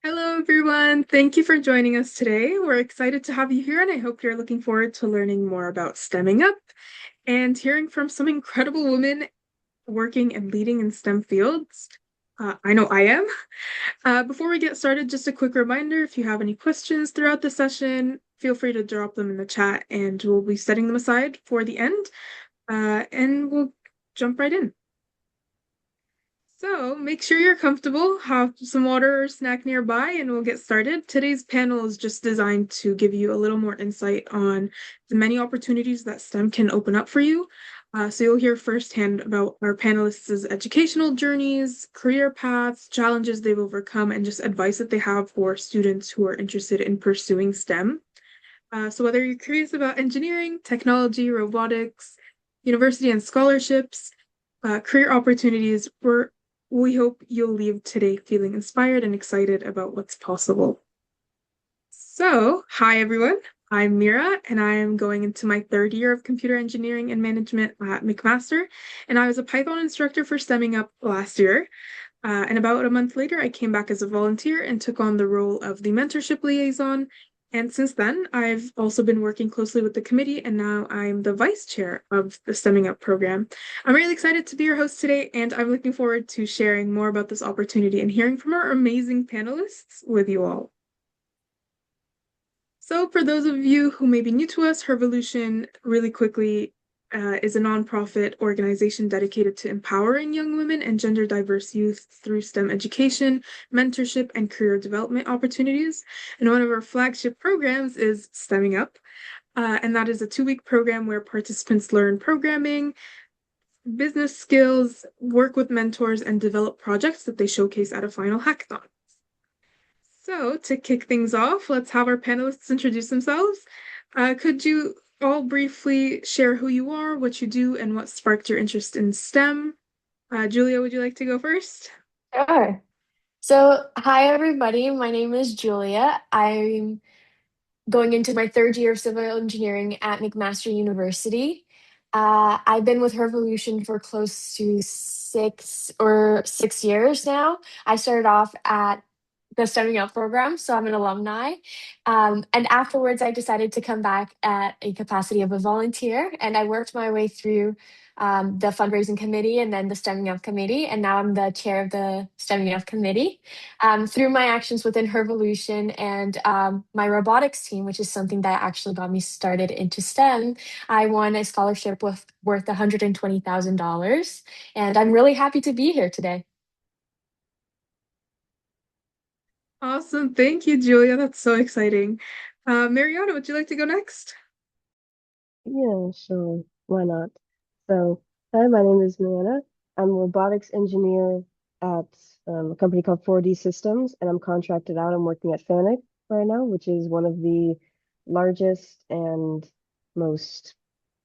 Hello, everyone. Thank you for joining us today. We're excited to have you here, and I hope you're looking forward to learning more about stemming up and hearing from some incredible women working and leading in STEM fields. I know I am. Before we get started, just a quick reminder, if you have any questions throughout the session, feel free to drop them in the chat, and we'll be setting them aside for the end, and we'll jump right in. So make sure you're comfortable, have some water or snack nearby, and we'll get started. Today's panel is just designed to give you a little more insight on the many opportunities that STEM can open up for you. So you'll hear firsthand about our panelists' educational journeys, career paths, challenges they've overcome, and just advice that they have for students who are interested in pursuing STEM. So whether you're curious about engineering, technology, robotics, university and scholarships, career opportunities, we hope you'll leave today feeling inspired and excited about what's possible. So, hi everyone. I'm Mira, and I am going into my third year of computer engineering and management at McMaster, and I was a Python instructor for Stemming Up last year. And about a month later, I came back as a volunteer and took on the role of the mentorship liaison. And since then, I've also been working closely with the committee, and now I'm the vice chair of the Stemming Up program. I'm really excited to be your host today, and I'm looking forward to sharing more about this opportunity and hearing from our amazing panelists with you all. So, for those of you who may be new to us, Revolution really quickly is a nonprofit organization dedicated to empowering young women and gender diverse youth through STEM education, mentorship, and career development opportunities. And one of our flagship programs is Stemming Up. And that is a 2-week program where participants learn programming, business skills, work with mentors, and develop projects that they showcase at a final hackathon. So, to kick things off, let's have our panelists introduce themselves. Could you all briefly share who you are, what you do, and what sparked your interest in STEM? Julia, would you like to go first? Sure. So, hi everybody. My name is Julia. I'm going into my third year of civil engineering at McMaster University. I've been with Revolution for close to 6 years now. I started off at the Stemming Up program, so I'm an alumni. And afterwards, I decided to come back at a capacity of a volunteer, and I worked my way through the fundraising committee and then the Stemming Up committee, and now I'm the chair of the Stemming Up committee. Through my actions within Revolution and my robotics team, which is something that actually got me started into STEM, I won a scholarship worth $120,000, and I'm really happy to be here today. Awesome. Thank you, Julia. That's so exciting. Mariana, would you like to go next? Yeah, sure. Why not? So, hi, my name is Marianna. I'm a robotics engineer at a company called 4D Systems, and I'm contracted out. I'm working at FANUC right now, which is one of the largest and most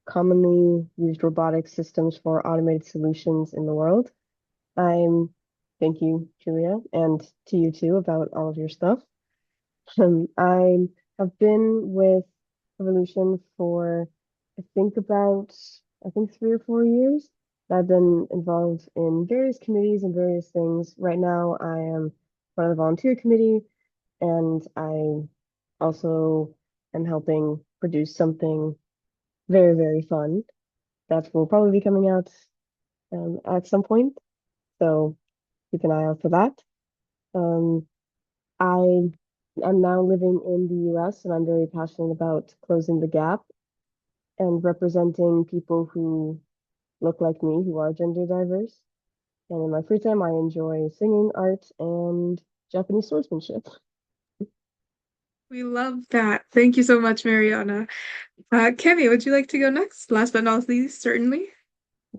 commonly used robotic systems for automated solutions in the world. I'm, thank you, Julia, and to you too about all of your stuff. I have been with Evolution for I think 3 or 4 years. I've been involved in various committees and various things. Right now, I am part of the volunteer committee, and I also am helping produce something very, very fun that will probably be coming out at some point. So keep an eye out for that. Um, I am now living in the US, and I'm very passionate about closing the gap and representing people who look like me, who are gender diverse. And in my free time, I enjoy singing, art, and Japanese swordsmanship. We love that. Thank you so much, Mariana. Cammy, would you like to go next? Last but not least, certainly.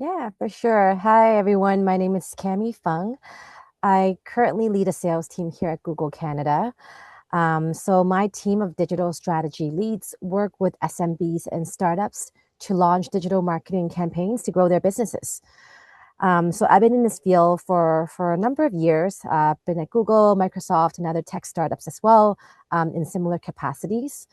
Yeah, for sure. Hi, everyone. My name is Cammy Fung. I currently lead a sales team here at Google Canada. So my team of digital strategy leads work with SMBs and startups to launch digital marketing campaigns to grow their businesses. So I've been in this field for a number of years. I've been at Google, Microsoft, and other tech startups as well, in similar capacities.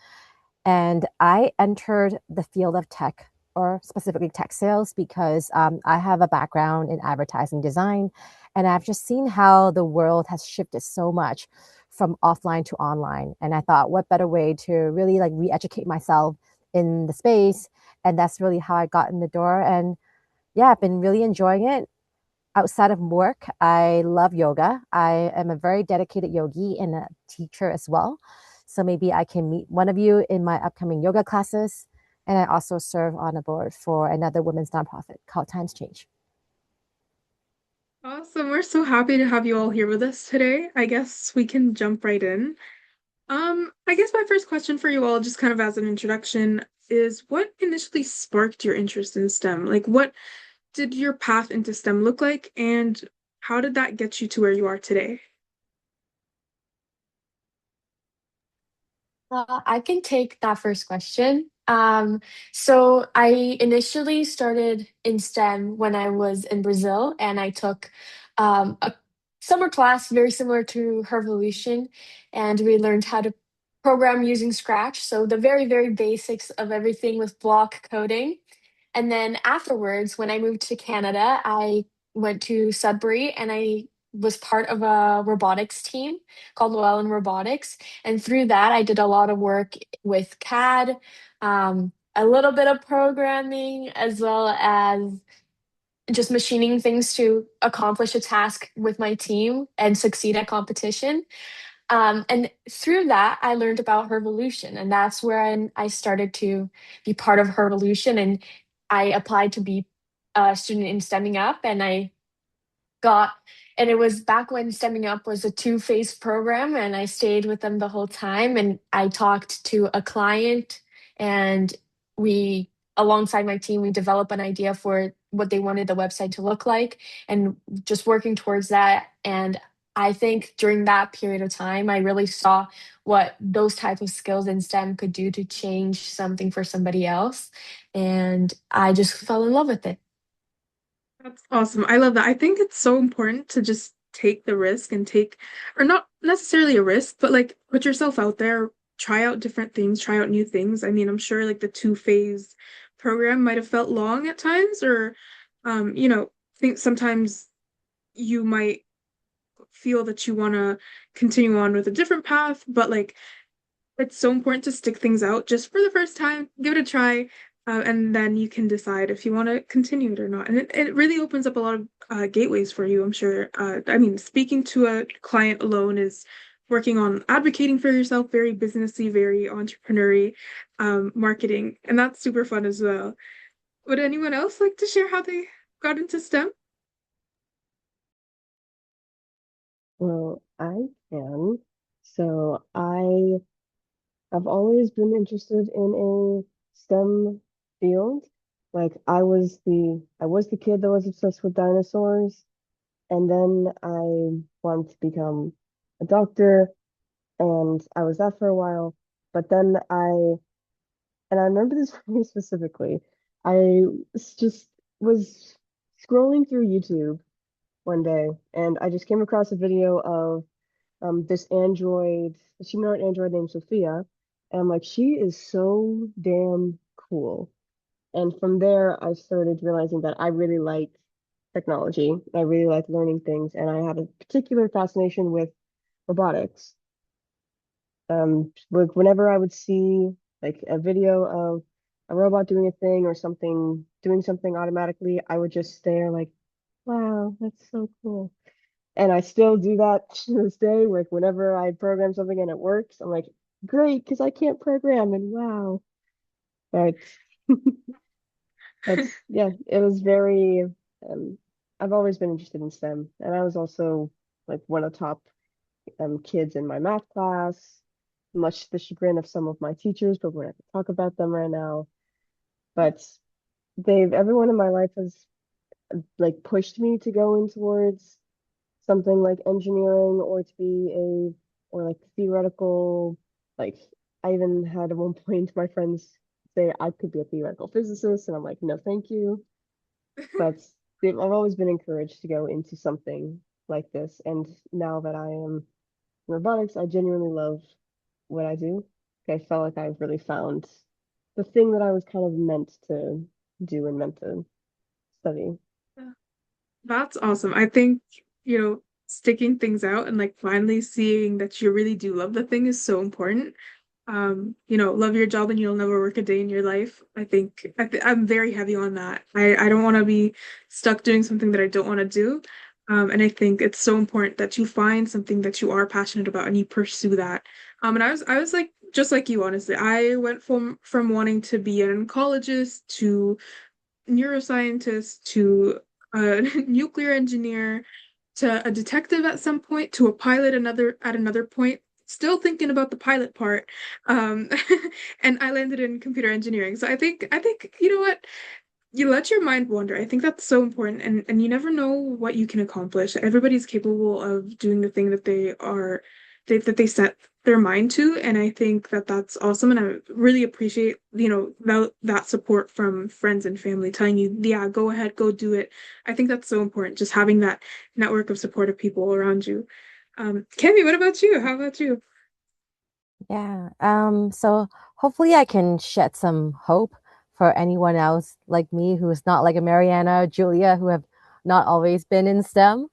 And I entered the field of tech, or specifically tech sales, because I have a background in advertising design. And I've just seen how the world has shifted so much from offline to online. And I thought, what better way to really like re-educate myself in the space? And that's really how I got in the door. And yeah, I've been really enjoying it. Outside of work, I love yoga. I am a very dedicated yogi and a teacher as well. So maybe I can meet one of you in my upcoming yoga classes. And I also serve on a board for another women's nonprofit called Times Change. Awesome. We're so happy to have you all here with us today. I guess we can jump right in. I guess my first question for you all, just kind of as an introduction, is what initially sparked your interest in STEM? Like, what did your path into STEM look like, and how did that get you to where you are today? I can take that first question. So I initially started in STEM when I was in Brazil, and I took a summer class very similar to Revolution, and we learned how to program using Scratch. So the very, very basics of everything with block coding. And then afterwards, when I moved to Canada, I went to Sudbury and I was part of a robotics team called Llewellyn Robotics. And through that, I did a lot of work with CAD, a little bit of programming, as well as just machining things to accomplish a task with my team and succeed at competition. And through that, I learned about Revolution, and that's where I started to be part of Revolution. And I applied to be a student in Stemming Up, and I got, and it was back when Stemming Up was a two-phase program, and I stayed with them the whole time. And I talked to a client, and we, alongside my team, we developed an idea for what they wanted the website to look like, and just working towards that. And I think during that period of time, I really saw what those type of skills in STEM could do to change something for somebody else. And I just fell in love with it. That's awesome. I love that. I think it's so important to just take the risk and take, or not necessarily a risk, but like put yourself out there, try out different things, try out new things. I mean, I'm sure like the two-phase program might have felt long at times, or think sometimes you might feel that you want to continue on with a different path, but like it's so important to stick things out just for the first time, give it a try, and then you can decide if you want to continue it or not. And it really opens up a lot of gateways for you, I'm sure. I mean, speaking to a client alone is working on advocating for yourself, very businessy, very entrepreneurial, marketing, and that's super fun as well. Would anyone else like to share how they got into STEM? Well, I can. So I've always been interested in a STEM field. Like I was the kid that was obsessed with dinosaurs, and then I wanted to become a doctor, and I was that for a while. But then I remember this very specifically. Just was scrolling through YouTube one day, and I just came across a video of this humanoid android named Sophia, and I'm like, she is so damn cool. And from there, I started realizing that I really like technology. I really like learning things, and I have a particular fascination with robotics. Like whenever I would see like a video of a robot doing a thing or something doing something automatically, I would just stare like, wow, that's so cool. And I still do that to this day. Like whenever I program something and it works, I'm like, great, because I can't program and wow. But yeah, it was very I've always been interested in STEM. And I was also like one of the top kids in my math class, much to the chagrin of some of my teachers, but we're not going to talk about them right now. But everyone in my life has like pushed me to go in towards something like engineering or to be or like theoretical. Like I even had at one point my friends say I could be a theoretical physicist, and I'm like, no, thank you. But I've always been encouraged to go into something like this. And now that I am in robotics, I genuinely love what I do. I felt like I've really found the thing that I was kind of meant to do and meant to study. That's awesome. I think, you know, sticking things out and like finally seeing that you really do love the thing is so important. Love your job and you'll never work a day in your life. I'm very heavy on that. I don't want to be stuck doing something that I don't want to do. And I think it's so important that you find something that you are passionate about and you pursue that. And I was like just like you, honestly. I went from wanting to be an oncologist to neuroscientist to a nuclear engineer to a detective at some point to a pilot another point, still thinking about the pilot part. um and I landed in computer engineering. So I think you know what, you let your mind wander. I think that's so important, and you never know what you can accomplish. Everybody's capable of doing the thing that they set their mind to, and I think that that's awesome. And I really appreciate, that support from friends and family telling you, yeah, go ahead, go do it. I think that's so important, just having that network of supportive people around you. Cammy, what about you? How about you? Yeah. So hopefully I can shed some hope for anyone else like me who's not like a Mariana or Julia who have not always been in STEM.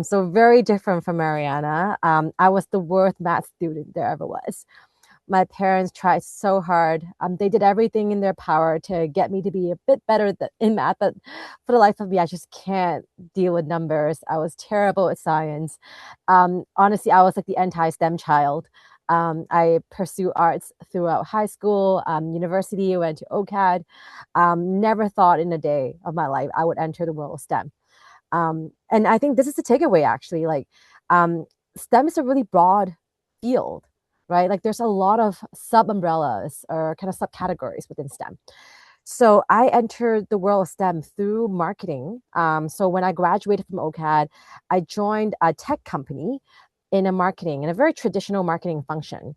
So very different from Mariana. I was the worst math student there ever was. My parents tried so hard. They did everything in their power to get me to be a bit better in math, but for the life of me, I just can't deal with numbers. I was terrible at science. Honestly, I was like the anti-STEM child. I pursue arts throughout high school, university. I went to OCAD. Never thought in a day of my life I would enter the world of STEM. And I think this is the takeaway actually. Like, um, STEM is a really broad field, right? Like, there's a lot of sub umbrellas or kind of subcategories within STEM. So I entered the world of STEM through marketing. So when I graduated from OCAD, I joined a tech company in a very traditional marketing function.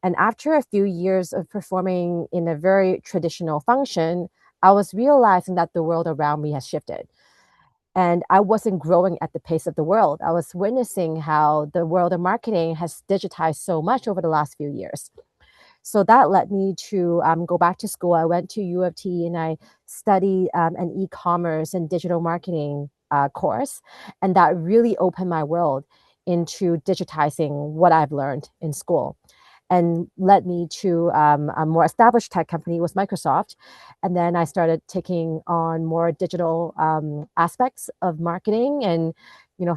And after a few years of performing in a very traditional function, I was realizing that the world around me has shifted. And I wasn't growing at the pace of the world. I was witnessing how the world of marketing has digitized so much over the last few years. So that led me to go back to school. I went to U of T and I studied an e-commerce and digital marketing course. And that really opened my world into digitizing what I've learned in school and led me to a more established tech company was Microsoft. And then I started taking on more digital aspects of marketing. And,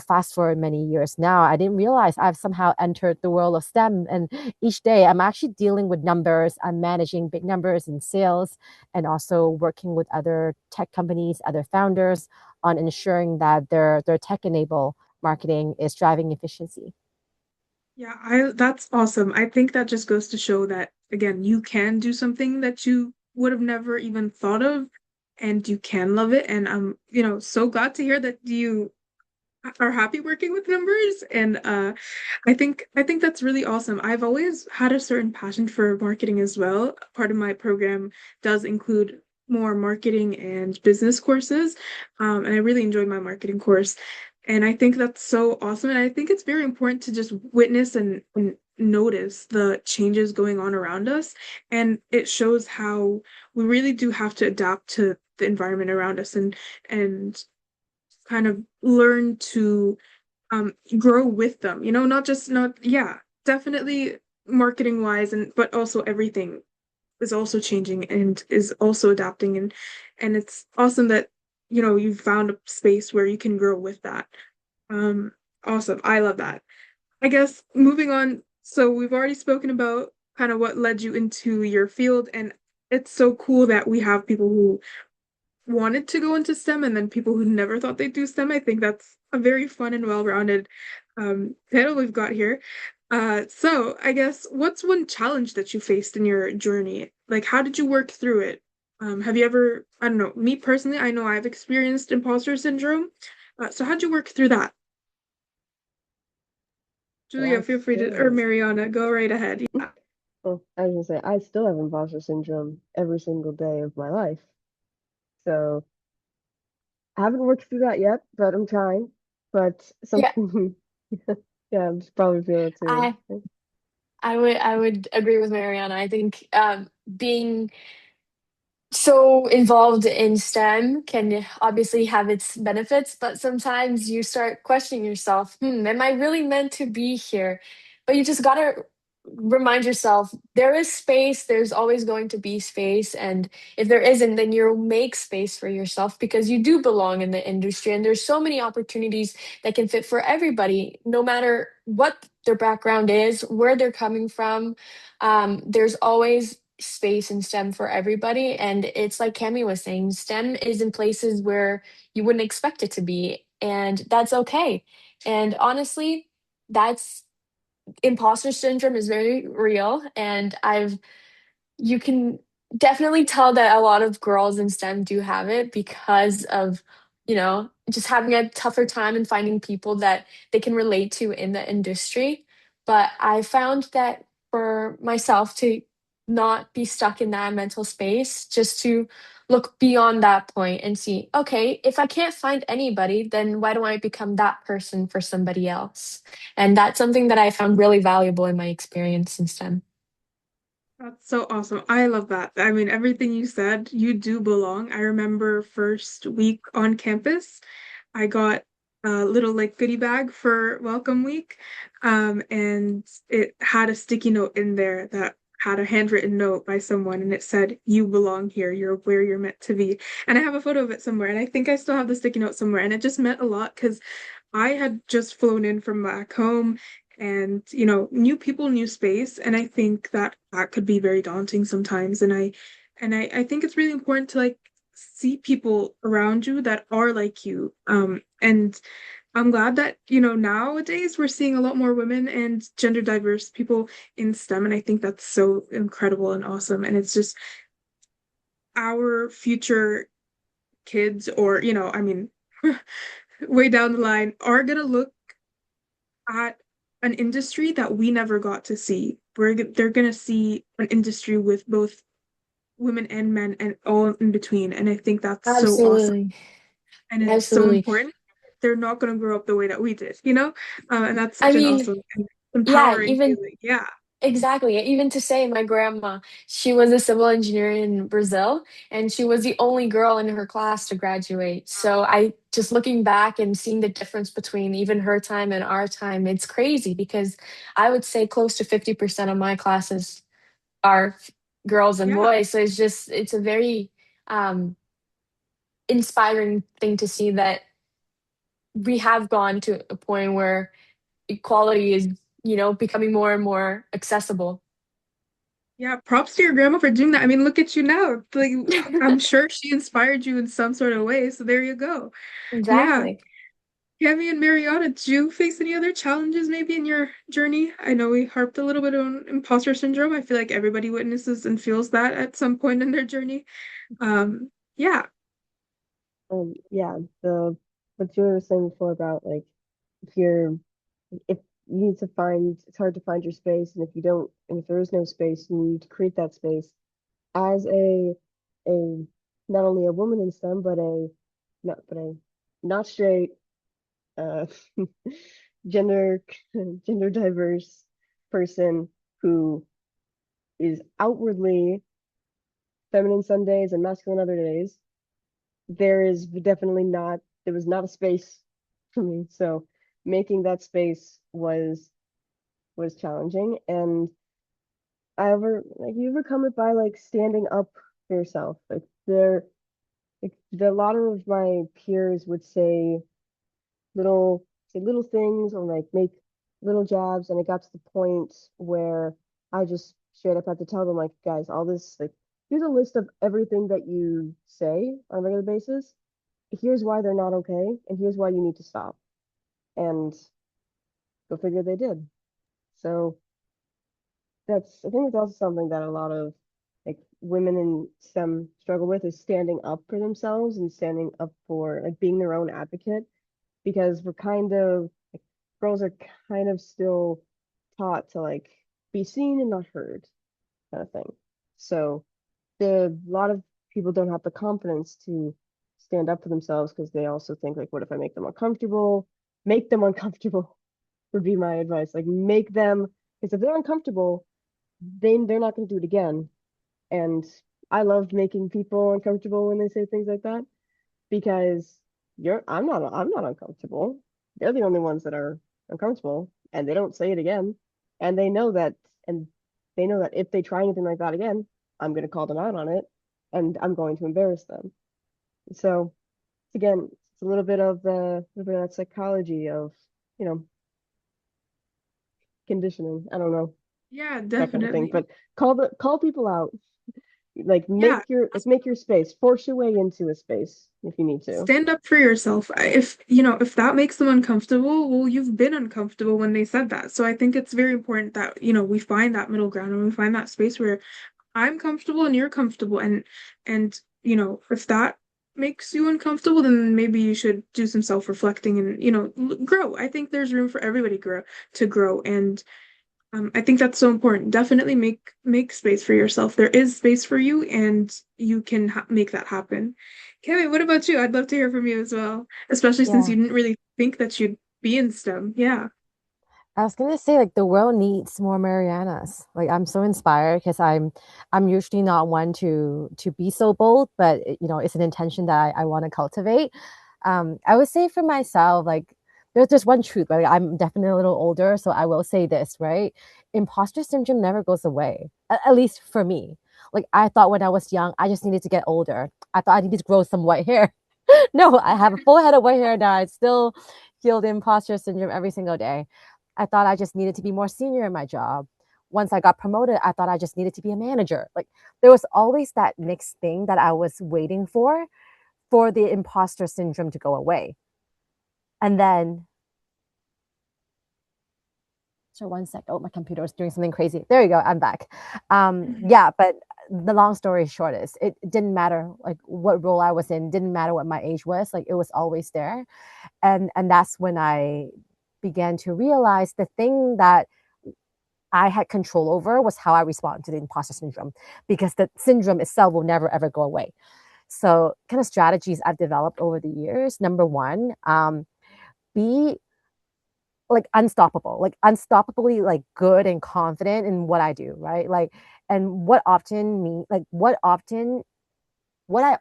fast forward many years now, I didn't realize I've somehow entered the world of STEM. And each day I'm actually dealing with numbers. I'm managing big numbers in sales and also working with other tech companies, other founders on ensuring that their tech enabled marketing is driving efficiency. Yeah, I that's awesome. I think that just goes to show that again, you can do something that you would have never even thought of, and you can love it. And I'm, so glad to hear that you are happy working with numbers. And I think that's really awesome. I've always had a certain passion for marketing as well. Part of my program does include more marketing and business courses. And I really enjoyed my marketing course. And I think that's so awesome. And I think it's very important to just witness and notice the changes going on around us. And it shows how we really do have to adapt to the environment around us and kind of learn to grow with them, not just not yeah, definitely marketing wise, and but also everything is also changing and is also adapting, and it's awesome that you've found a space where you can grow with that. um awesome, I love that. I guess moving on, so we've already spoken about kind of what led you into your field, and it's so cool that we have people who wanted to go into STEM and then people who never thought they'd do STEM. I think that's a very fun and well-rounded panel we've got here. So I guess what's one challenge that you faced in your journey? Like, how did you work through it? Have you ever, I don't know, me personally, I know I've experienced imposter syndrome. So how'd you work through that? So I Julia, feel free to, or still, Mariana, go right ahead. Yeah. well, I was gonna say, I still have imposter syndrome every single day of my life. So I haven't worked through that yet, but I'm trying. But Yeah, something, yeah, I'm just probably feel it too. I I would agree with Mariana. I think being So involved in STEM can obviously have its benefits, but sometimes you start questioning yourself, am I really meant to be here? But you just gotta remind yourself there is space, there's always going to be space. And if there isn't, then you'll make space for yourself because you do belong in the industry. And there's so many opportunities that can fit for everybody, no matter what their background is, where they're coming from. There's always space in STEM for everybody. And it's like Cami was saying, STEM is in places where you wouldn't expect it to be. And that's okay. And honestly, that's imposter syndrome is very real. And you can definitely tell that a lot of girls in STEM do have it because of, just having a tougher time and finding people that they can relate to in the industry. But I found that for myself to not be stuck in that mental space, just to look beyond that point and see, okay, if I can't find anybody, then why don't I become that person for somebody else? And that's something that I found really valuable in my experience in STEM. That's so awesome. I love that. I mean, everything you said, you do belong. I remember first week on campus, I got a little like goodie bag for welcome week. And it had a sticky note in there that had a handwritten note by someone and it said, "You belong here. You're where you're meant to be." And I have a photo of it somewhere, and I think I still have the sticky note somewhere. And it just meant a lot because I had just flown in from back home and, new people, new space. And I think that that could be very daunting sometimes. And I think it's really important to like see people around you that are like you. And I'm glad that, nowadays we're seeing a lot more women and gender diverse people in STEM. And I think that's so incredible and awesome. And it's just our future kids, or, I mean, way down the line, are gonna look at an industry that we never got to see. They're gonna see an industry with both women and men and all in between. And I think that's so awesome Absolutely. and it's so Absolutely. important. They're not gonna grow up the way that we did, and that's I such an mean, awesome and yeah, empowering even feeling. Yeah. exactly. Even to say my grandma, she was a civil engineer in Brazil, and she was the only girl in her class to graduate. So I just looking back and seeing the difference between even her time and our time, it's crazy because I would say close to 50% of my classes are girls and Yeah. boys. So it's a very um, inspiring thing to see that we have gone to a point where equality is, becoming more and more accessible. Yeah, props to your grandma for doing that. I mean, look at you now. Like, I'm sure she inspired you in some sort of way. So there you go. Yeah. Exactly. Cami and Mariana, did you face any other challenges maybe in your journey? I know we harped a little bit on imposter syndrome. I feel like everybody witnesses and feels that at some point in their journey. Yeah, Yeah, the what Julie was saying before about like if you're if you need to find it's hard to find your space, and if you don't, and if there is no space, you need to create that space as a not only a woman in STEM, but a not straight, uh gender gender diverse person who is outwardly feminine some days and masculine other days. There was not a space for me. So making that space was challenging. And you overcome it by like standing up for yourself. A lot of my peers would say little things or like make little jabs, and it got to the point where I just straight up had to tell them like, guys, all this like here's a list of everything that you say on a regular basis. Here's why they're not okay, and here's why you need to stop. And go figure they did. So I think it's also something that a lot of like women in STEM struggle with is standing up for themselves and standing up for like being their own advocate, because we're kind of like girls are kind of still taught to like be seen and not heard kind of thing. So a lot of people don't have the confidence to stand up for themselves because they also think like, what if I make them uncomfortable? Make them uncomfortable would be my advice. Like make them, because if they're uncomfortable, they're not going to do it again. And I love making people uncomfortable when they say things like that because I'm not uncomfortable. They're the only ones that are uncomfortable and they don't say it again. And and they know that if they try anything like that again, I'm going to call them out on it and I'm going to embarrass them. So again, it's a little bit of that psychology of, you know, conditioning. I don't know, Yeah, that kind of thing. definitely. But call people out. Yeah. Make your space. Force your way into a space if you need to. Stand up for yourself. If, you know, if that makes them uncomfortable, well, you've been uncomfortable when they said that. So I think it's very important that, you know, we find that middle ground and we find that space where I'm comfortable and you're comfortable. And, you know, if that makes you uncomfortable, then maybe you should do some self-reflecting and, you know, grow. I think there's room for everybody to grow. And I think that's so important. Definitely make space for yourself. There is space for you, and you can make that happen. Cammy, what about you? I'd love to hear from you as well, especially since Yeah. you didn't really think that you'd be in STEM. Yeah. I was gonna say like the world needs more Marianas. Like I'm so inspired because I'm usually not one to be so bold, but you know it's an intention that I want to cultivate. I would say for myself, like there's one truth, right? I'm definitely a little older, so I will say this, right? Imposter syndrome never goes away, at least for me. Like I thought when I was young, I just needed to get older. I thought I needed to grow some white hair. No, I have a full head of white hair now. I still feel the imposter syndrome every single day. I thought I just needed to be more senior in my job. Once I got promoted, I thought I just needed to be a manager. Like there was always that next thing that I was waiting for the imposter syndrome to go away. And then, so one sec. Oh, my computer was doing something crazy. There you go. I'm back. Yeah, but the long story short is it didn't matter like what role I was in, didn't matter what my age was, like it was always there. And that's when I began to realize the thing that I had control over was how I respond to the imposter syndrome because the syndrome itself will never ever go away. So, kind of strategies I've developed over the years. Number one, be like unstoppable, like unstoppably like good and confident in what I do, right? Like, and what I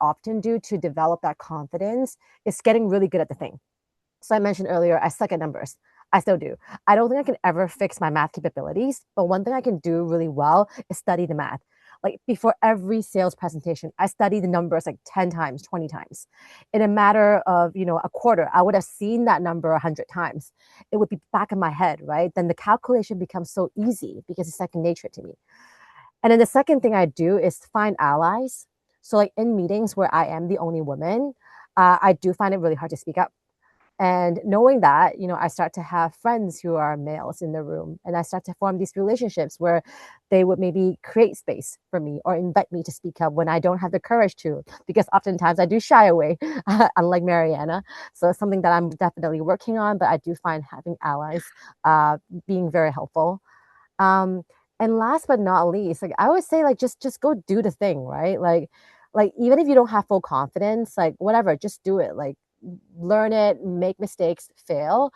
often do to develop that confidence is getting really good at the thing. So I mentioned earlier, I suck at numbers. I still do. I don't think I can ever fix my math capabilities, but one thing I can do really well is study the math. Like before every sales presentation, I study the numbers like 10 times, 20 times. In a matter of, you know, a quarter, I would have seen that number 100 times. It would be back in my head, right? Then the calculation becomes so easy because it's second nature to me. And then the second thing I do is find allies. So like in meetings where I am the only woman, I do find it really hard to speak up. And knowing that, you know, I start to have friends who are males in the room, and I start to form these relationships where they would maybe create space for me or invite me to speak up when I don't have the courage to, because oftentimes I do shy away, unlike Marianna. So it's something that I'm definitely working on, but I do find having allies being very helpful. Um, and last but not least, like I would say, like just go do the thing, right? Like even if you don't have full confidence, like whatever, just do it. Like learn it, make mistakes, fail.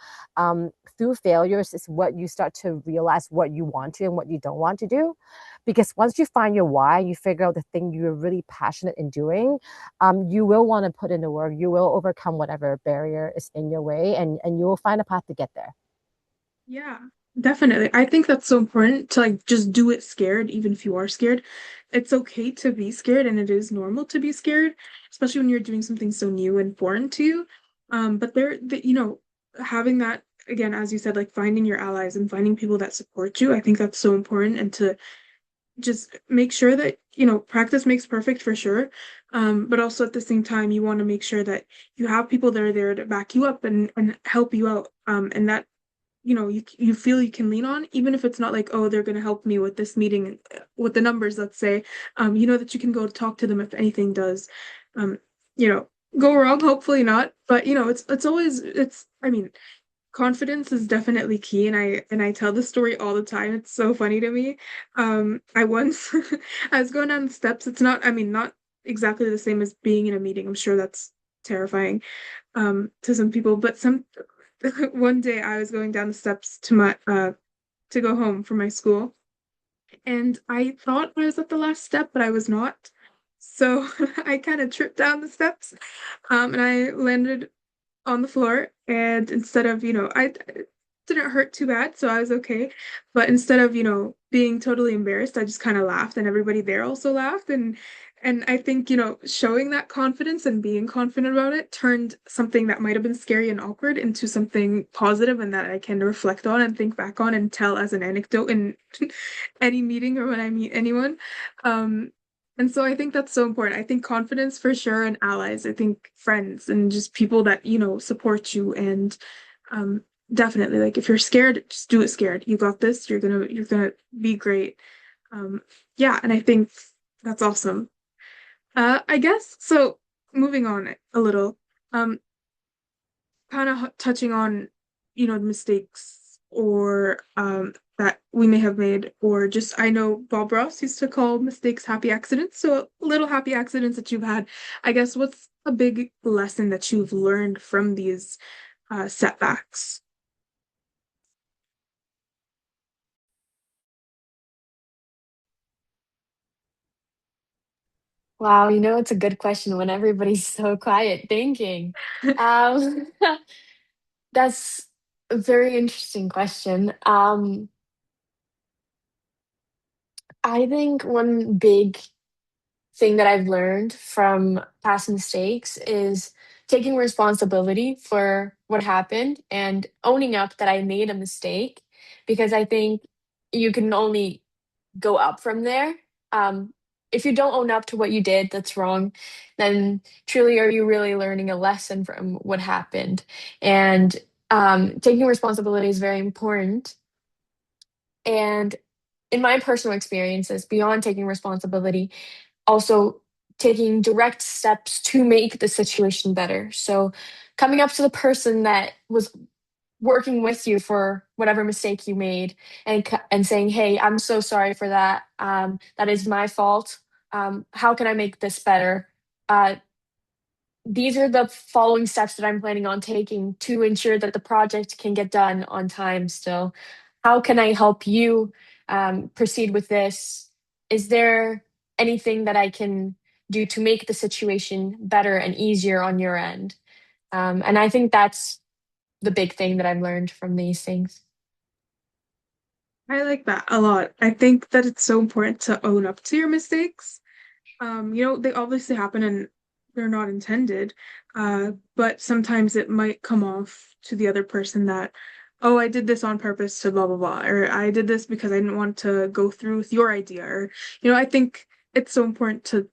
Through failures is what you start to realize what you want to and what you don't want to do. Because once you find your why, you figure out the thing you're really passionate in doing, you will want to put in the work, you will overcome whatever barrier is in your way, and you will find a path to get there. Yeah, definitely. I think that's so important to like just do it scared, even if you are scared. It's okay to be scared, and it is normal to be scared, especially when you're doing something so new and foreign to you. But you know, having that again, as you said, like finding your allies and finding people that support you, I think that's so important. And to just make sure that, you know, practice makes perfect for sure. But also at the same time, you want to make sure that you have people that are there to back you up and help you out. And that you know you feel you can lean on, even if it's not like, oh, they're going to help me with this meeting with the numbers, let's say. You know that you can go talk to them if anything does um you know go wrong. Hopefully not, but you know it's always it's I mean, confidence is definitely key, and I tell this story all the time. It's so funny to me. I once I was going down the steps. It's not, I mean, not exactly the same as being in a meeting. I'm sure that's terrifying to some people, but some one day I was going down the steps to my to go home from my school, and I thought I was at the last step, but I was not. So I kind of tripped down the steps, and I landed on the floor. And instead of, I it didn't hurt too bad, so I was okay. But instead of, being totally embarrassed, I just kind of laughed, and everybody there also laughed. And I think, showing that confidence and being confident about it turned something that might have been scary and awkward into something positive and that I can reflect on and think back on and tell as an anecdote in any meeting or when I meet anyone. Um, and so I think that's so important. I think confidence for sure and allies. I think friends and just people that, support you and um definitely like if you're scared, just do it scared. You got this. You're gonna be great. Um yeah, and I think that's awesome. I guess so moving on a little, um kind of touching on, mistakes or that we may have made, or just I know Bob Ross used to call mistakes happy accidents. So little happy accidents that you've had. I guess what's a big lesson that you've learned from these setbacks? Wow, it's a good question when everybody's so quiet thinking. Um, that's a very interesting question. I think one big thing that I've learned from past mistakes is taking responsibility for what happened and owning up that I made a mistake, because I think you can only go up from there. Um, if you don't own up to what you did that's wrong, then truly are you really learning a lesson from what happened? And taking responsibility is very important. And in my personal experiences, beyond taking responsibility, also taking direct steps to make the situation better. So coming up to the person that was working with you for whatever mistake you made and saying, "Hey, I'm so sorry for that. That is my fault. How can I make this better? Uh, these are the following steps that I'm planning on taking to ensure that the project can get done on time still. How can I help you proceed with this? Is there anything that I can do to make the situation better and easier on your end?" And I think that's the big thing that I've learned from these things. I like that a lot. I think that it's so important to own up to your mistakes. They obviously happen and they're not intended, but sometimes it might come off to the other person that, oh, I did this on purpose to blah blah blah, or I did this because I didn't want to go through with your idea, or I think it's so important to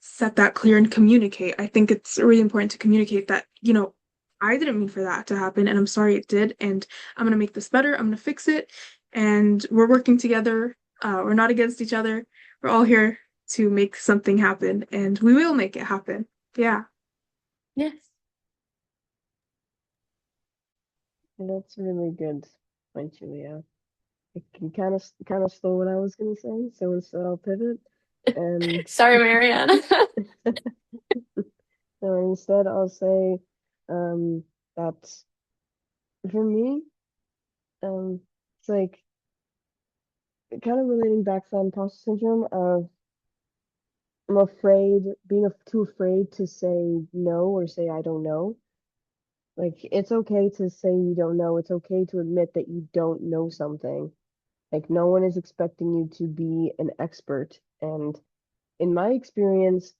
set that clear and communicate. I think it's really important to communicate that, I didn't mean for that to happen, and I'm sorry it did, and I'm gonna make this better. I'm gonna fix it, and we're working together. We're not against each other. We're all here to make something happen, and we will make it happen. Yeah. Yes. And that's really good point, Julia. It can kind of stole what I was gonna say, so instead I'll pivot and Sorry, Marianne. so instead I'll say that for me, it's like kind of relating back to that imposter syndrome of I'm afraid, being too afraid to say no or say I don't know. Like it's okay to say you don't know. It's okay to admit that you don't know something. Like no one is expecting you to be an expert. And in my experience,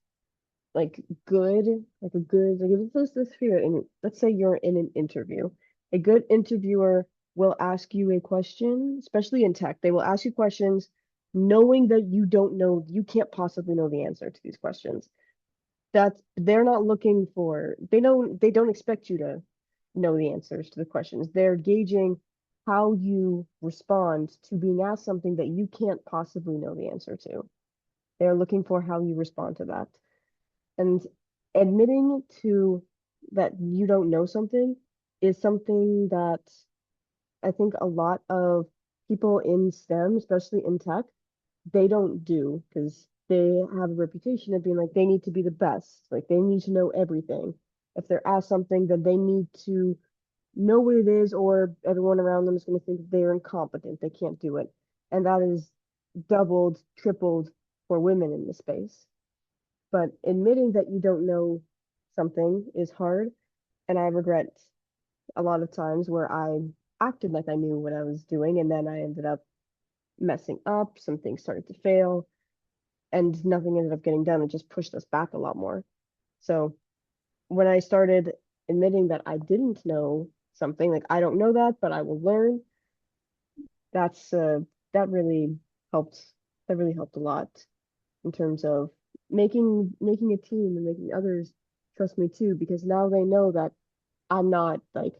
like like a good, like if let's figure it in, let's say you're in an interview. A good interviewer will ask you a question, especially in tech. They will ask you questions knowing that you don't know, you can't possibly know the answer to these questions. That they're not looking for, they don't expect you to know the answers to the questions. They're gauging how you respond to being asked something that you can't possibly know the answer to. They're looking for how you respond to that. And admitting to that you don't know something is something that I think a lot of people in STEM, especially in tech, they don't do because they have a reputation of being like they need to be the best, like they need to know everything. If they're asked something, then they need to know what it is, or everyone around them is going to think they're incompetent, they can't do it. And that is doubled, tripled for women in the space. but admitting that you don't know something is hard. And I regret a lot of times where I acted like I knew what I was doing, and then I ended up messing up. Some things started to fail, and nothing ended up getting done. It just pushed us back a lot more. So when I started admitting that I didn't know something, like I don't know that, but I will learn, that's that really helped. That really helped a lot in terms of making a team and making others trust me too, because now they know that I'm not like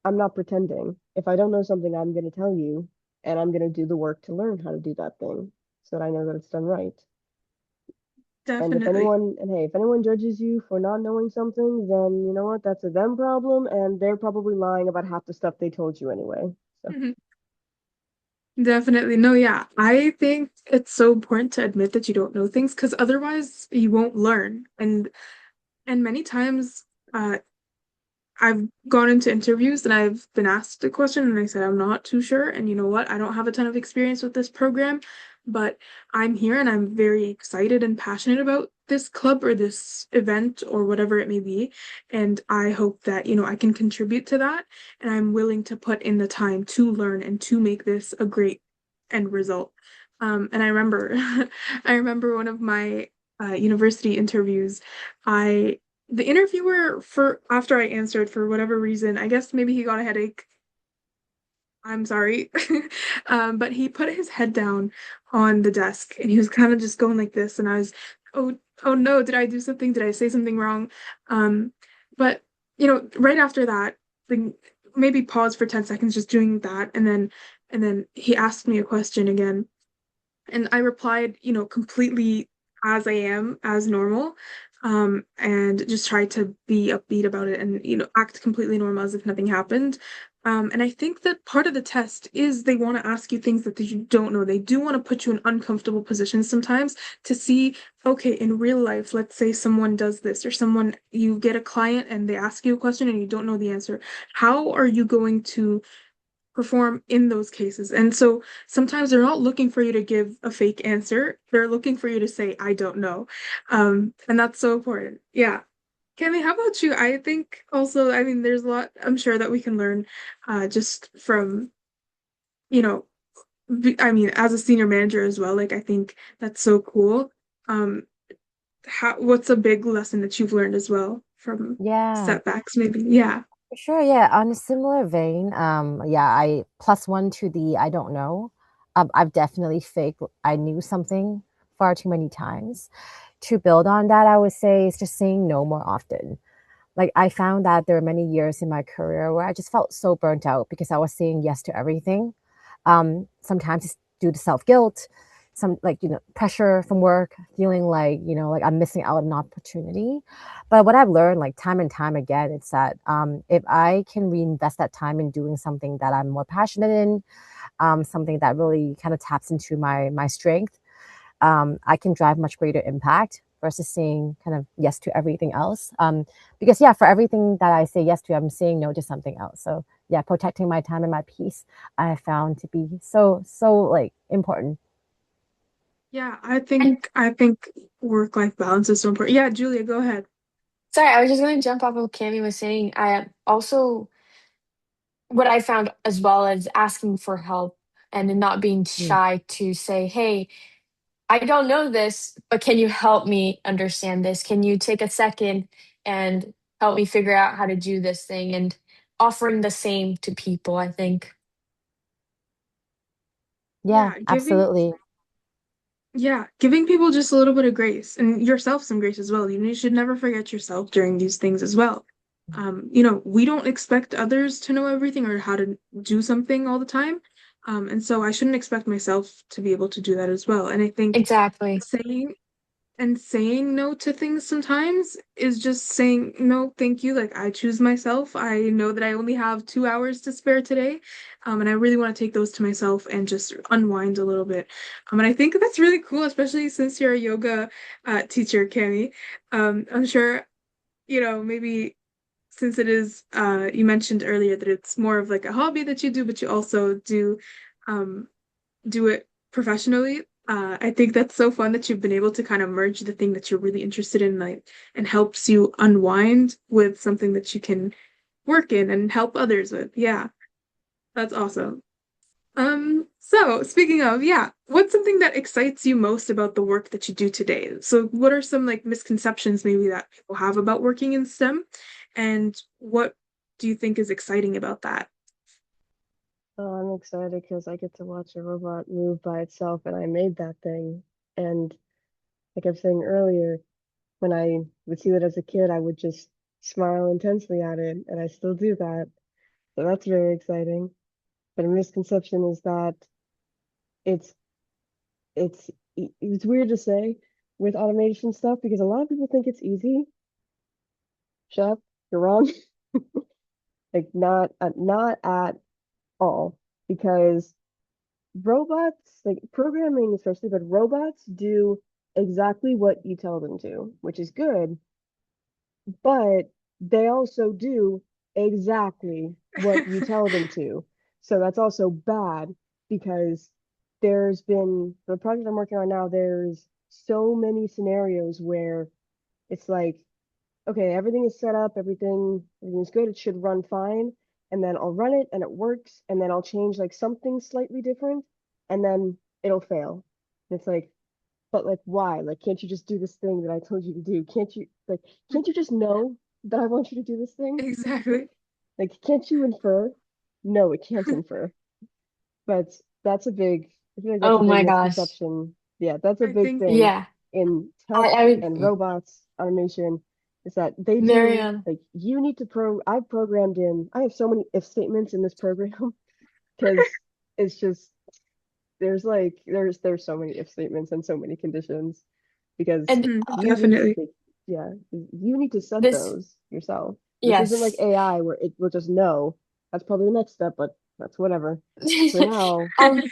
I'm not pretending. If I don't know something, I'm going to tell you, and I'm going to do the work to learn how to do that thing so that I know that it's done right. And Definitely. if anyone judges you for not knowing something, then you know what? That's a them problem, and they're probably lying about half the stuff they told you anyway. So, Mhm. Definitely. No, yeah. I think it's so important to admit that you don't know things because otherwise you won't learn. And many times I've gone into interviews and I've been asked a question and I said, I'm not too sure. And you know what? I don't have a ton of experience with this program, but I'm here and I'm very excited and passionate about this club or this event or whatever it may be. And I hope that, I can contribute to that. And I'm willing to put in the time to learn and to make this a great end result. And I remember, I remember one of my university interviews. I the interviewer for after I answered for whatever reason, I guess maybe he got a headache. I'm sorry. But he put his head down on the desk and he was kind of just going like this. And I was, oh, oh no, did I do something? Did I say something wrong? Um, but right after that, like maybe pause for 10 seconds just doing that. And then he asked me a question again. And I replied, completely as I am, as normal, and just tried to be upbeat about it and, act completely normal as if nothing happened. And I think that part of the test is they want to ask you things that you don't know. They do want to put you in uncomfortable positions sometimes to see, okay, in real life, let's say someone does this or you get a client and they ask you a question and you don't know the answer. How are you going to perform in those cases? And so sometimes they're not looking for you to give a fake answer. They're looking for you to say, I don't know. And that's so important. Yeah. Cammy, how about you? I think also, I mean, there's a lot I'm sure that we can learn just from, you know, I mean, as a senior manager as well. Like, I think that's so cool. Um, what's a big lesson that you've learned as well from Yeah. setbacks, maybe? Yeah. Sure, yeah. On a similar vein, yeah, I plus one to the I don't know. I've definitely faked I knew something far too many times. To build on that, I would say is just saying no more often. Like I found that there are many years in my career where I just felt so burnt out because I was saying yes to everything. Sometimes it's due to self-guilt, some like, pressure from work, feeling like, like I'm missing out on an opportunity. But what I've learned like time and time again, it's that if I can reinvest that time in doing something that I'm more passionate in, something that really kind of taps into my strength, I can drive much greater impact versus saying kind of yes to everything else. Because yeah, for everything that I say yes to, I'm saying no to something else. So yeah, protecting my time and my peace, I have found to be so like important. Yeah, I And think I think work-life balance is so important. Yeah, Julia, go ahead. sorry, I was just going to jump off of what Cammy was saying. I also, what I found as well as asking for help and not being Mm. shy to say, hey, I don't know this, but can you help me understand this? Can you take a second and help me figure out how to do this thing? And offering the same to people, I think. Yeah, Yeah, absolutely. giving people just a little bit of grace and yourself some grace as well. You should never forget yourself during these things as well. We don't expect others to know everything or how to do something all the time. And so I shouldn't expect myself to be able to do that as well. And I think Exactly. saying saying no to things sometimes is just saying no, thank you. Like I choose myself. I know that I only have 2 hours to spare today. And I really want to take those to myself and just unwind a little bit. And I think that's really cool, especially since you're a yoga teacher, Cami. I'm sure, maybe since it is you mentioned earlier that it's more of like a hobby that you do, but you also do um do it professionally. I think that's so fun that you've been able to kind of merge the thing that you're really interested in, like, and helps you unwind with something that you can work in and help others with. Yeah, that's awesome. So speaking of, yeah, what's something that excites you most about the work that you do today? So what are some like misconceptions maybe that people have about working in STEM? And what do you think is exciting about that? Oh, I'm excited because I get to watch a robot move by itself, and I made that thing. And like I was saying earlier, when I would see that as a kid, I would just smile intensely at it, and I still do that. So that's very exciting. But a misconception is that it's it's it's weird to say with automation stuff because a lot of people think it's easy. Shut up, you're wrong. Like not at all because robots, like programming especially, but robots do exactly what you tell them to, which is good, but they also do exactly what you tell them to. So that's also bad because there's been the project I'm working on now, there's so many scenarios where it's like, okay, everything is set up, everything's good, it should run fine, and then I'll run it and it works, and then I'll change like something slightly different, and then it'll fail. And it's like, but like why? Like, can't you just do this thing that I told you to do? Can't you just know that I want you to do this thing? Exactly. Like, can't you infer? No, it can't infer. But that's a big, I feel like that's Oh a big my gosh. misconception. Yeah, that's a I big think, thing Yeah. in tech I and robots, automation, is that they do Marianne. like you need to I have so many if statements in this program because it's just there's so many if statements and so many conditions because And mhm, you need definitely. like, yeah, you need to set this, those yourself. This isn't like yes. AI where it will just know. That's probably the next step, but that's whatever. For now, um,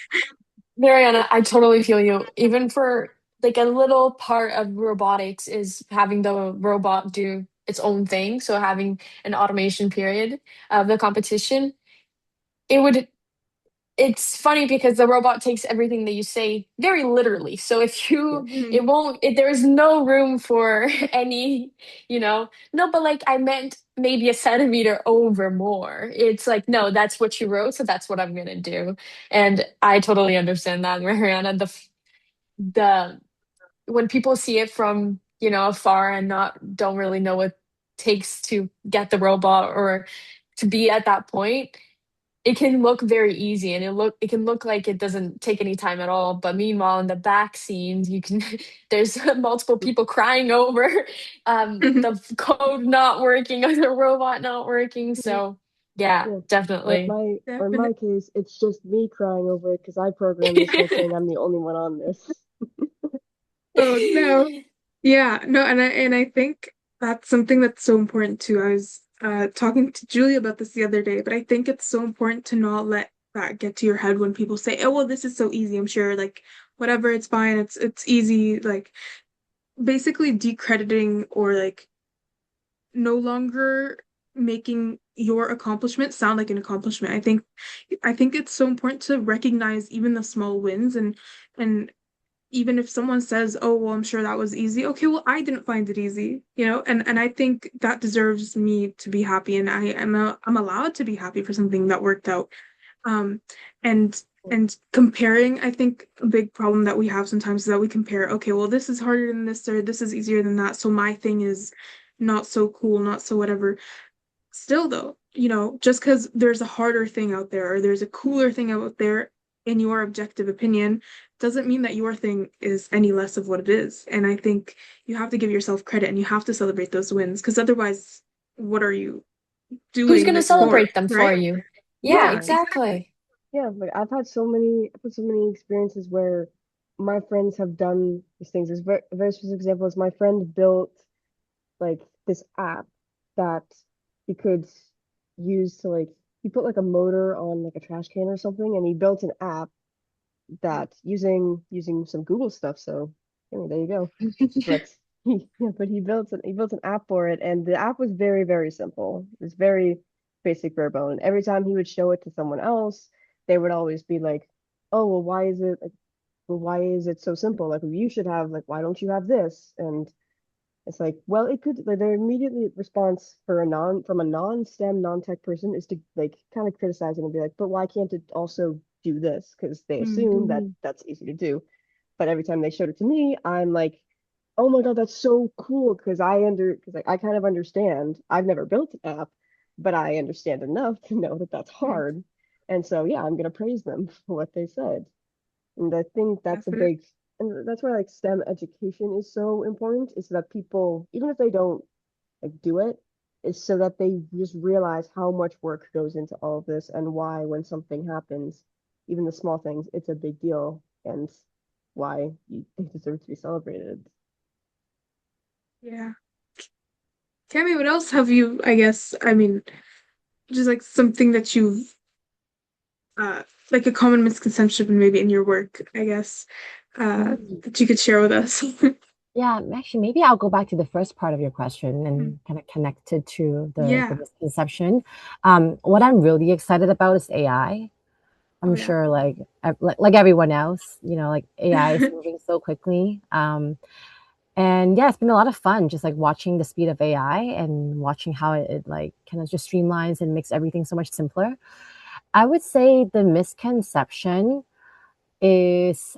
Mariana, I totally feel you. Even for like a little part of robotics is having the robot do its own thing. So having an automation period of the competition, it would it's funny because the robot takes everything that you say very literally. So if yeah, you, Mhm. it won't, there is no room for any, no, but like I meant maybe a centimeter over more. It's like, no, that's what you wrote. So that's what I'm going to do. And I totally understand that, Mariana. The, when people see it from, afar and don't really know what it takes to get the robot or to be at that point, it can look very easy and it can look like it doesn't take any time at all, but meanwhile in the back scenes you can there's multiple people crying over the code not working or the robot not working. So yeah, yeah. definitely. Or in Definitely. my case, it's just me crying over it because I programmed this whole thing. I'm the only one on this. Oh no. Yeah, no, and I think that's something that's so important too. I was talking to Julie about this the other day, but I think it's so important to not let that get to your head when people say, "Oh, well, this is so easy." I'm sure, like, whatever, it's fine. It's easy. Like, basically decrediting or like no longer making your accomplishment sound like an accomplishment. I think it's so important to recognize even the small wins and even if someone says, "Oh, well, I'm sure that was easy." Okay, well, I didn't find it easy, and I think that deserves me to be happy, and I'm allowed to be happy for something that worked out. Um, and and comparing, I think a big problem that we have sometimes is that we compare, okay, well, this is harder than this, or this is easier than that, so my thing is not so cool, not so whatever. Still though, just because there's a harder thing out there or there's a cooler thing out there in your objective opinion, doesn't mean that your thing is any less of what it is. And I think you have to give yourself credit and you have to celebrate those wins because otherwise, what are you Who's doing going to this for, celebrate them for right? you? Yeah, Yeah, Yeah, exactly. exactly. yeah. Like I've had so many experiences where my friends have done these things. A very specific example is my friend built like this app that he could use to like he put like a motor on like a trash can or something, and he built an app that using some Google stuff. So I mean, there you go. But he built an app for it, and the app was very very simple. It was very basic bare bone. Every time he would show it to someone else, they would always be like, "Oh well, why is it like well, why is it so simple? Like, you should have, like, why don't you have this? And it's like, well, it could, like, their immediate response for from a non-STEM, non-tech person is to like kind of criticize it and be like, but why can't it also do this? Because they assume that Mhm. that's easy to do. But every time they showed it to me, I'm like, oh my God, that's so cool. Because like I kind of understand. I've never built an app, but I understand enough to know that that's Mhm. hard. And so, yeah, I'm gonna praise them for what they said. And I think that's a Definitely. big, and that's why like STEM education is so important, is so that people, even if they don't like do it, is so that they just realize how much work goes into all of this and why when something happens, even the small things, it's a big deal and why they deserve to be celebrated. Yeah. Cammy, what else have you, I guess, I mean, just like something that you've like a common misconception maybe in your work, I guess, Mm. that you could share with us. Yeah, actually, maybe I'll go back to the first part of your question Mm. and kind of connect it to the Yeah. misconception. What I'm really excited about is AI. Oh I'm yeah. sure, like everyone else, like AI is moving so quickly. And yeah, it's been a lot of fun just like watching the speed of AI and watching how it like kind of just streamlines and makes everything so much simpler. I would say the misconception is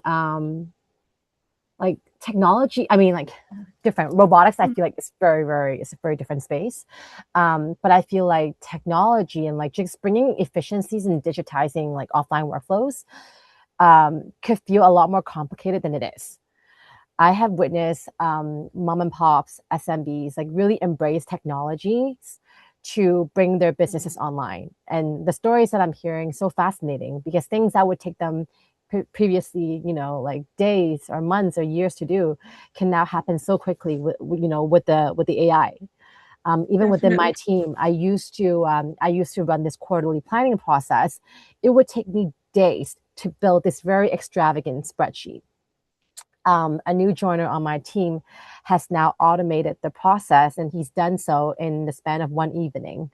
like technology. I mean, like different robotics. I Mm. feel like it's a very different space. But I feel like technology and like just bringing efficiencies and digitizing like offline workflows could feel a lot more complicated than it is. I have witnessed mom and pops, SMBs, like really embrace technologies to bring their businesses online. And the stories that I'm hearing so fascinating because things that would take them previously, like days or months or years to do, can now happen so quickly with the AI. Even within my Definitely. team, I used to run this quarterly planning process. It would take me days to build this very extravagant spreadsheet. A new joiner on my team has now automated the process, and he's done so in the span of one evening.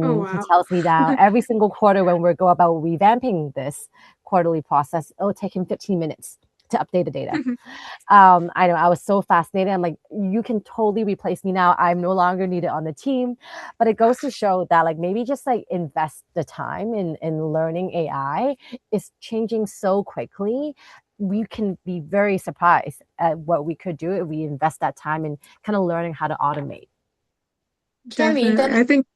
Oh And he wow. tells me now every single quarter when we go about revamping this quarterly process, it'll take him 15 minutes to update the data. I know I was so fascinated. I'm like, you can totally replace me now. I'm no longer needed on the team. But it goes to show that like maybe just like invest the time in learning AI is changing so quickly. We can be very surprised at what we could do if we invest that time in kind of learning how to automate. Cammy, Definitely. then I think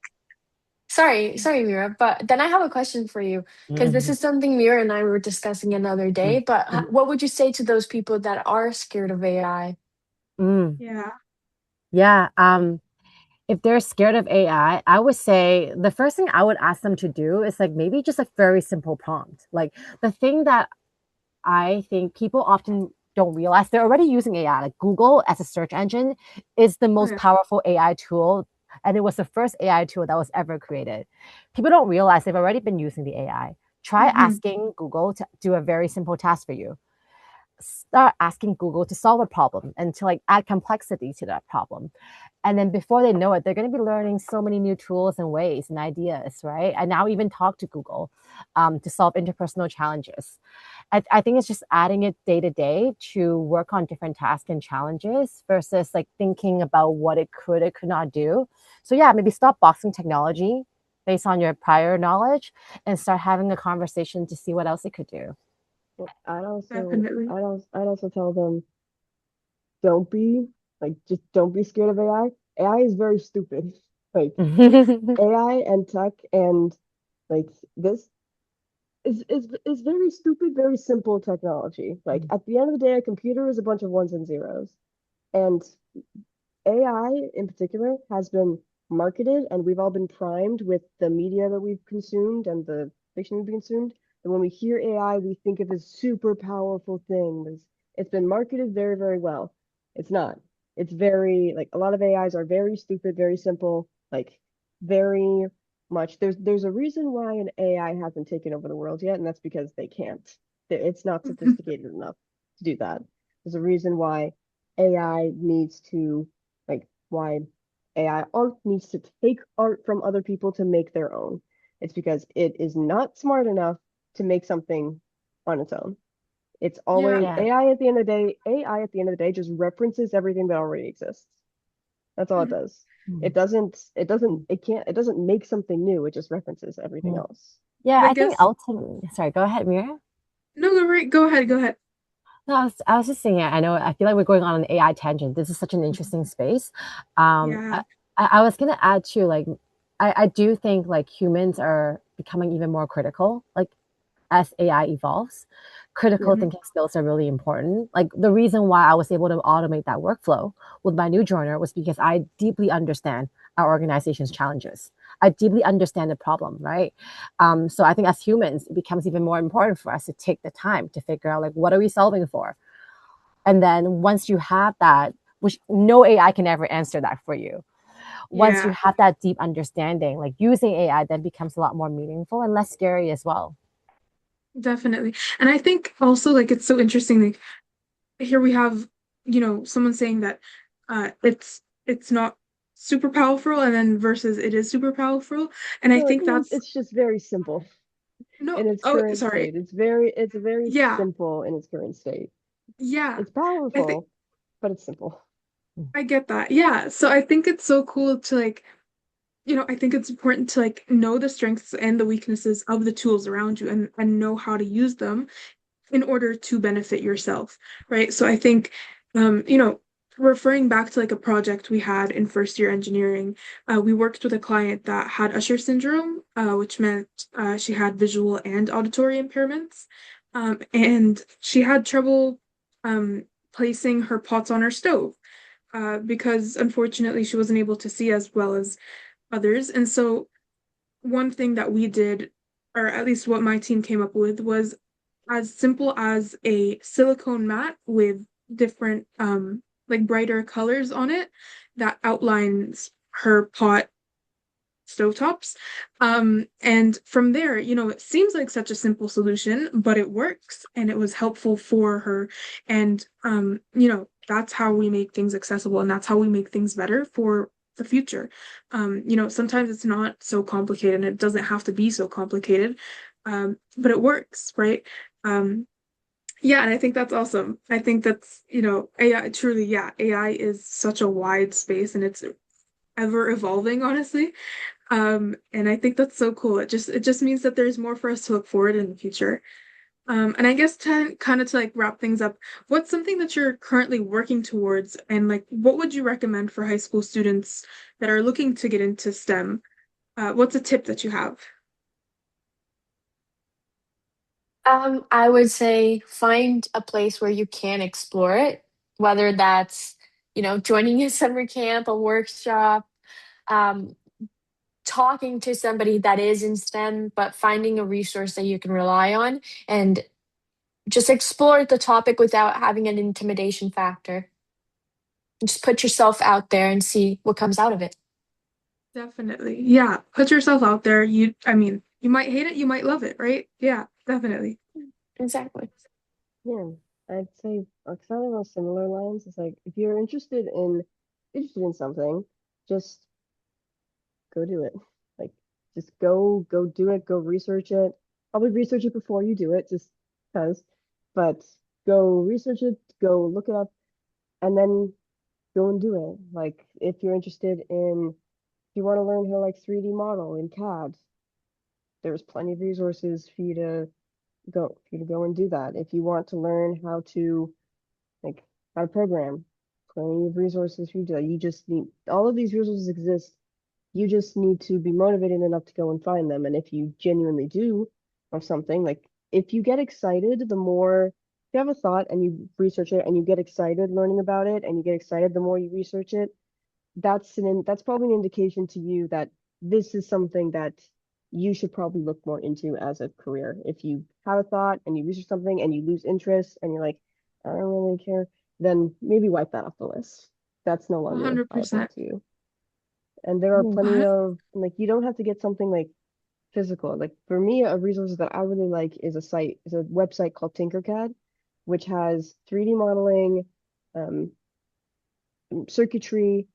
sorry, Mira, but then I have a question for you because this Mhm. is something Mira and I were discussing another day. But Mhm. what would you say to those people that are scared of AI? Mm. yeah. Yeah. If they're scared of AI, I would say the first thing I would ask them to do is like maybe just a very simple prompt. Like the thing that I think people often don't realize they're already using AI. Like Google as a search engine is the Oh most yeah. powerful AI tool. And it was the first AI tool that was ever created. People don't realize they've already been using the AI. Try Hmm. asking Google to do a very simple task for you. Start asking Google to solve a problem and to like add complexity to that problem. And then before they know it, they're going to be learning so many new tools and ways and ideas, right? And now even talk to Google to solve interpersonal challenges. I think it's just adding it day to day to work on different tasks and challenges versus like thinking about what it could not do. So yeah, maybe stop boxing technology based on your prior knowledge and start having a conversation to see what else it could do. Well, Definitely. I'd also tell them, don't be just don't be scared of AI. AI is very stupid. Like AI and tech and like this is very stupid, very simple technology. Like at the end of the day, a computer is a bunch of ones and zeros. And AI in particular has been marketed, and we've all been primed with the media that we've consumed and the fiction we've consumed. And when we hear AI, we think of this super powerful thing. It's been marketed very, very well. It's not. It's very like a lot of AIs are very stupid, very simple, like very much. There's a reason why an AI hasn't taken over the world yet, and that's because they can't. It's not sophisticated enough to do that. There's a reason why AI needs to why AI art needs to take art from other people to make their own. It's because it is not smart enough to make something on its own. It's Yeah. always Yeah. AI at the end of the day. AI at the end of the day just references everything that already exists. That's all it Mhm. does. Mm. It doesn't make something new. It just references everything Mm. else. Yeah, And I I think guess ultimately, sorry, go ahead, Mira. no, go right. Go ahead. Go ahead. No, I was just saying, I know, I feel like we're going on an AI tangent. This is such an interesting space. Um, Yeah. I, I was gonna add too, like, I do think like humans are becoming even more critical. Like as AI evolves, Yeah. critical Mhm. thinking skills are really important. Like the reason why I was able to automate that workflow with my new joiner was because I deeply understand our organization's challenges. I deeply understand the problem, right? So I think as humans, it becomes even more important for us to take the time to figure out like what are we solving for, and then once you have that, which no AI can ever answer that for you. Once you Yeah, have that deep understanding, like using AI then becomes a lot more meaningful and less scary as well. definitely. And I think also like it's so interesting. Like here we have, someone saying that it's not super powerful, and then versus it is super powerful. And I No, think that's it's just very simple in no. its Oh, current sorry. state. It's very Yeah, simple in its current state. yeah. It's I think powerful, but it's simple. I get that. Yeah. So I think it's so cool to like, I think it's important to like know the strengths and the weaknesses of the tools around you and know how to use them in order to benefit yourself, right? So I think, referring back to like a project we had in first year engineering, we worked with a client that had Usher syndrome, which meant she had visual and auditory impairments, and she had trouble um, placing her pots on her stove because unfortunately she wasn't able to see as well as others. And so one thing that we did, or at least what my team came up with, was as simple as a silicone mat with different like brighter colors on it that outlines her pot stovetops. And from there, it seems like such a simple solution, but it works and it was helpful for her. And that's how we make things accessible and that's how we make things better for the future. Sometimes it's not so complicated and it doesn't have to be so complicated. But it works, right? Um, yeah, and I think that's awesome. I think that's, AI truly, yeah, AI is such a wide space and it's ever evolving, honestly. And I think that's so cool. It just means that there's more for us to look forward in the future. And I guess to kind of to like wrap things up, what's something that you're currently working towards, and like what would you recommend for high school students that are looking to get into STEM? What's a tip that you have? I would say find a place where you can explore it, whether that's, joining a summer camp, a workshop, um, talking to somebody that is in STEM, but finding a resource that you can rely on and just explore the topic without having an intimidation factor. Just put yourself out there and see what comes out of it. Definitely. Yeah. Put yourself out there. I mean, you might hate it, you might love it, right? Yeah, definitely. Exactly. Yeah, I'd say kind of on similar lines. It's like if you're interested in something, just go do it. Like just go do it, go research it. Probably research it before you do it, just because. But go research it, go look it up, and then go and do it. Like if you're interested in if you want to learn how to like 3D model in CAD, there's plenty of resources for you to go and do that. If you want to learn like how to program, plenty of resources for you to do that. You just need all of these resources exist. You just need to be motivated enough to go and find them. And if you genuinely do of something, like if you get excited, if you have a thought and you research it and you get excited learning about it and you get excited the more you research it, that's probably an indication to you that this is something that you should probably look more into as a career. If you have a thought and you research something and you lose interest and you're like, I don't really care, then maybe wipe that off the list. That's no longer viable 100%. to you. And there are plenty of like you don't have to get something like physical. Like for me, a resource that I really like is a website called Tinkercad, which has 3D modeling, um, circuitry,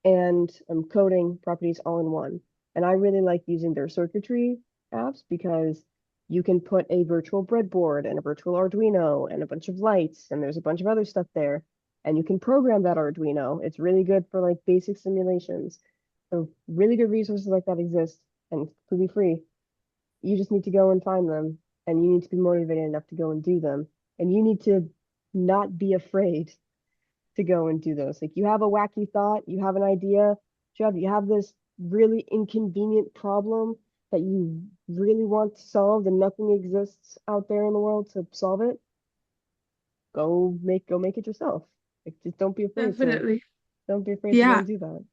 and coding properties all in one. And I really like using their circuitry apps because You can put a virtual breadboard and a virtual Arduino and a bunch of lights, and there's a bunch of other stuff there. And you can program that Arduino. It's really good for like basic simulations. So really good resources like that exist and completely free. You just need to go and find them, and you need to be motivated enough to go and do them. And you need to not be afraid to go and do those. Like you have a wacky thought, you have an idea, you have this really inconvenient problem that you really want solved and nothing exists out there in the world to solve it. Go make it yourself. Like just Definitely. don't be afraid to go Yeah. and do that.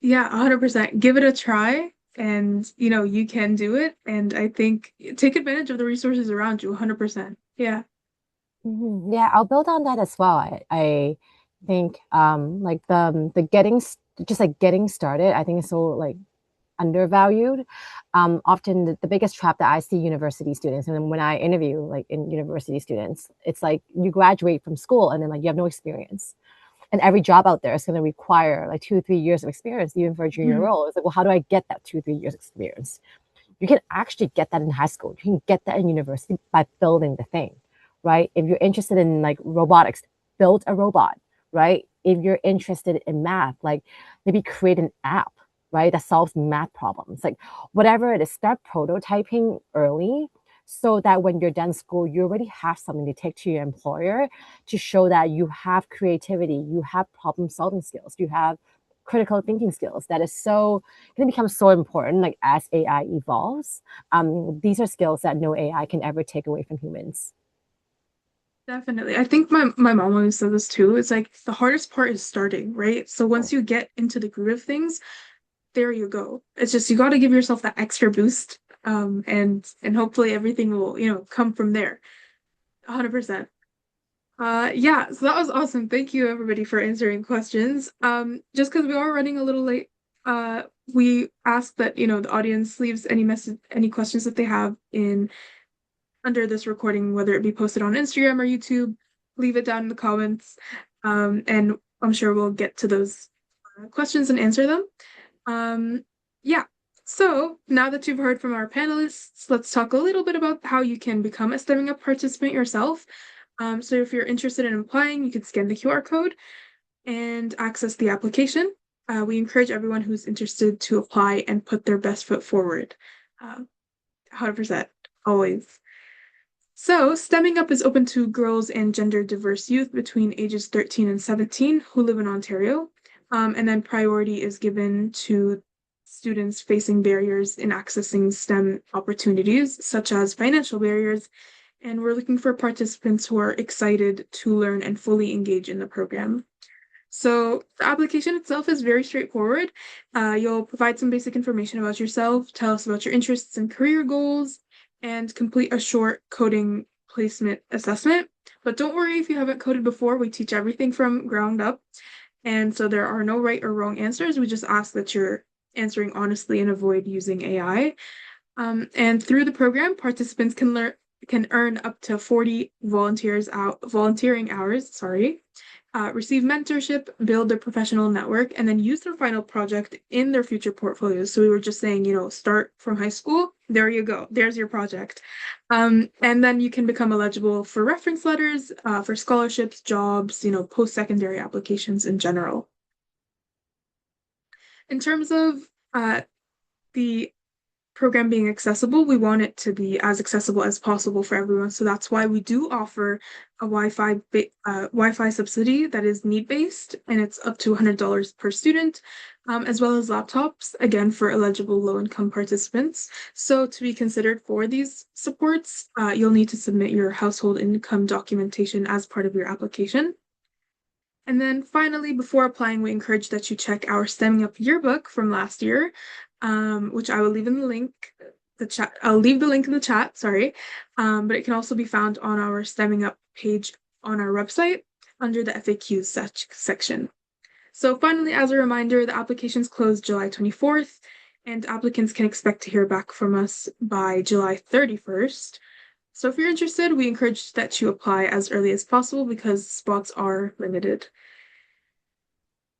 Yeah, 100%. Give it a try and you can do it. And I think take advantage of the resources around you 100%. Yeah. Yeah, I'll build on that as well. I think like the just like getting started, I think is so like undervalued. Often the biggest trap that I see university students, and then when I interview like in university students, it's like you graduate from school and then like you have no experience. And every job out there is going to require like 2 or 3 years of experience, even for a junior Mhm. role. It's like, well, how do I get that 2 or 3 years experience? You can actually get that in high school. You can get that in university by building the thing, right? If you're interested in like robotics, build a robot, right? If you're interested in math, like maybe create an app, right, that solves math problems. Like whatever it is, start prototyping early so that when you're done school, you already have something to take to your employer to show that you have creativity, you have problem solving skills, you have critical thinking skills that is so going to become so important like as AI evolves. These are skills that no AI can ever take away from humans. Definitely. I think my mom always said this too. It's like the hardest part is starting, right? So once you get into the groove of things, there you go. It's just you got to give yourself that extra boost. And hopefully everything will, come from there. 100%. Yeah, so that was awesome. Thank you everybody for answering questions. Just because we are running a little late, we ask that, the audience leaves any questions that they have in under this recording, whether it be posted on Instagram or YouTube, leave it down in the comments. And I'm sure we'll get to those questions and answer them. Yeah. So now that you've heard from our panelists, let's talk a little bit about how you can become a Stemming Up participant yourself. So if you're interested in applying, you can scan the QR code and access the application. We encourage everyone who's interested to apply and put their best foot forward. 100%, always. So, Stemming Up is open to girls and gender diverse youth between ages 13 and 17 who live in Ontario. And then priority is given to students facing barriers in accessing STEM opportunities, such as financial barriers. And we're looking for participants who are excited to learn and fully engage in the program. So the application itself is very straightforward. You'll provide some basic information about yourself, tell us about your interests and career goals, and complete a short coding placement assessment. But don't worry if you haven't coded before, we teach everything from ground up. And so there are no right or wrong answers. We just ask that you're answering honestly and avoid using AI. And through the program, participants can earn up to 40 volunteering hours, receive mentorship, build their professional network, and then use their final project in their future portfolios. So we were just saying, start from high school. There you go. There's your project. And then you can become eligible for reference letters, for scholarships, jobs, post-secondary applications in general. In terms of the program being accessible, we want it to be as accessible as possible for everyone. So that's why we do offer a Wi-Fi subsidy that is need-based, and it's up to $100 per student, as well as laptops, again, for eligible low-income participants. So to be considered for these supports, you'll need to submit your household income documentation as part of your application. And then finally, before applying, we encourage that you check our Stemming Up yearbook from last year, which I will leave in the chat. I'll leave the link in the chat, sorry. But it can also be found on our Stemming Up page on our website under the FAQs section. So finally, as a reminder, the applications close July 24th, and applicants can expect to hear back from us by July 31st. So if you're interested, we encourage that you apply as early as possible because spots are limited.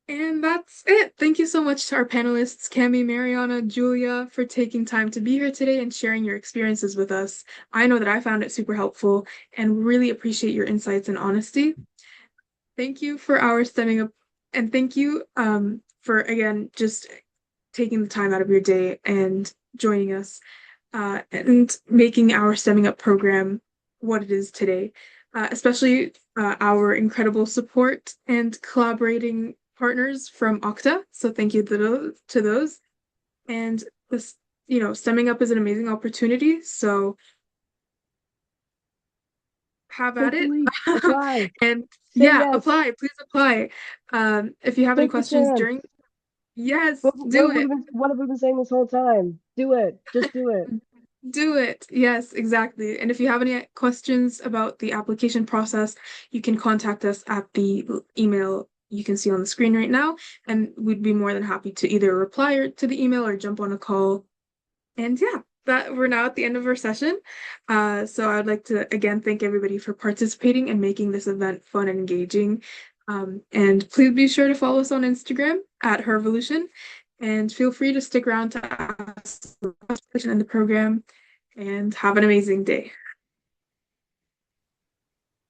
And that's it. Thank you so much to our panelists, Cammy, Mariana, Julia, for taking time to be here today and sharing your experiences with us. I know that I found it super helpful and really appreciate your insights and honesty. Thank you for our stemming up, and thank you for again just taking the time out of your day and joining us and making our Stemming Up program what it is today, especially our incredible support and collaborating partners from Okta. So thank you to those. And this, Stemming Up is an amazing opportunity. So have at Take the it. leap, apply, And say yeah, yes, apply, please apply. If you have any take the questions chance. during, yes, What do have we it. been what have we been saying this whole time? Do it. Just do it. Do it. Yes, exactly. And if you have any questions about the application process, you can contact us at the email you can see on the screen right now, and we'd be more than happy to either reply to the email or jump on a call. And yeah, that we're now at the end of our session. So I'd like to again thank everybody for participating and making this event fun and engaging. And please be sure to follow us on Instagram at HerVolution, and feel free to stick around to ask the question in the program. And have an amazing day.